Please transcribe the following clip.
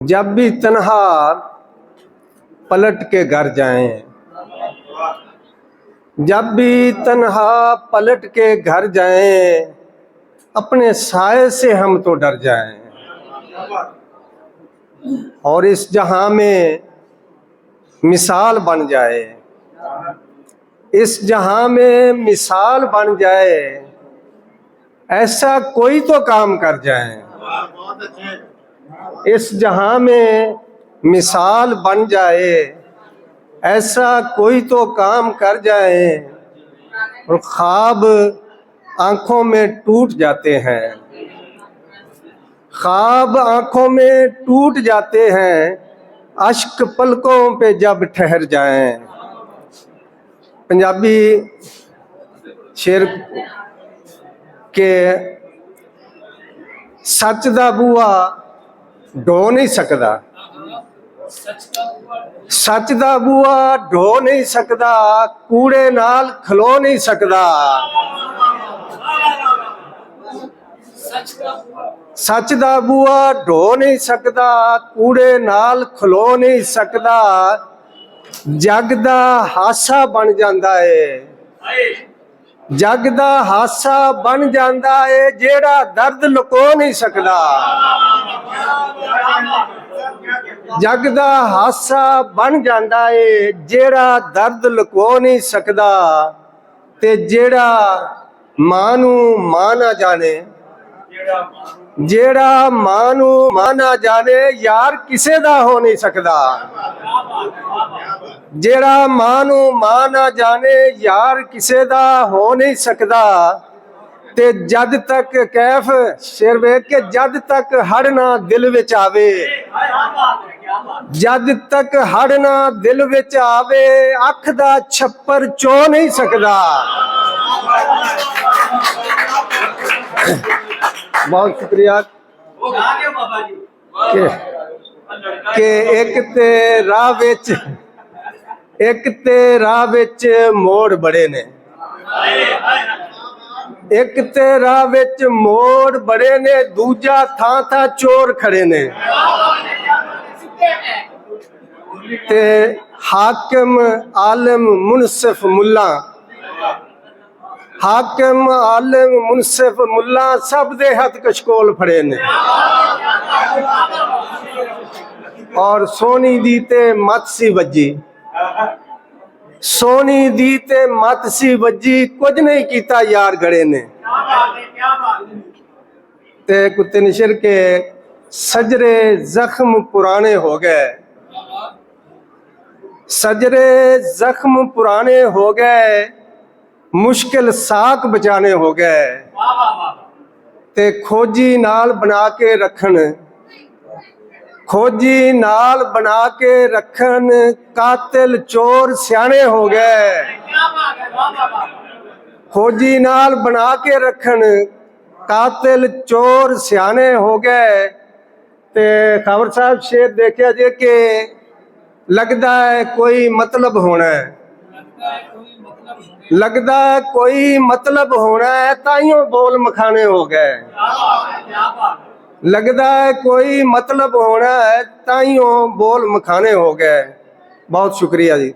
जब भी तन्हा पलट के घर जाएं, जब भी तन्हा पलट के घर जाएं, अपने साए से हम तो डर जाएं। और इस जहां में मिसाल बन जाए, इस जहां में मिसाल बन जाए, ऐसा कोई तो काम कर जाए। इस जहां में मिसाल बन जाए, ऐसा कोई तो काम कर जाए। और ख्वाब आंखों में टूट जाते हैं, ख्वाब आंखों में टूट जाते हैं, अश्क पलकों पे जब ठहर जाएं। पंजाबी शेर के सच दा बूआ ढो नहीं सकदा, सच दा बूआ ढो नहीं सकदा, कूड़े नाल खलो नहीं सकदा। सच दा बूआ ढो नहीं सकदा, कूड़े नाल खलो नहीं सकदा। जग दा हासा बन जांदा है, जग दा हासा बन जांदा है, जेड़ा दर्द लुको नहीं सकदा। जग दा हासा बन जांदा है, जेड़ा दर्द लुको नहीं सकदा। ते जेड़ा मां नू मां ना जाने, जेड़ा मां नू मां ना जाने, यार किसे दा हो नहीं सकदा। जेड़ा मां नू मां ना जाने, यार किसे दा हो नहीं सकदा। ते जद तक कैफ शेर वेख के, जद तक हड़ ना दिल विच आवे, जद तक हड़ ना दिल विच आवे, अख दा छप्पर चो नहीं सकदा। बहुत शुक्रिया के एक ते राह विच, एक ते राह विच मोड़ बड़े ने, एक ते राह विच मोड़ बड़े ने, दूजा थां थां चोर खड़े ने। ते हाकिम आलिम मुनसिफ मुल्ला, हाकिम आलिम मुनसिफ मुल्ला, सब दे हथ कशकोल फड़े ने। और सोनी दी ते मत सी वजी, सोनी दी ते मत सी वजी, कुछ नहीं कीता यार गड़े ने। ते कुत्ते निशर के सजरे जख्म पुराने हो गए, सजरे जख्म पुराने हो गए, मुश्किल साक बचाने हो गए। ते खोजी नाल बना के रखन, खोजी नाल बना के रखन, कातिल चोर सियाने हो गए। खोजी नाल बना के रखन, कातिल चोर सियाने हो गए। ते खबर साहब शेर देखिया जे के लगदा है कोई मतलब होना है, लगदा है कोई मतलब होना है, ताइयों बोल मखाने हो गए। लगदा है कोई मतलब होना है, ताइयों बोल मखाने हो गए। बहुत शुक्रिया जी।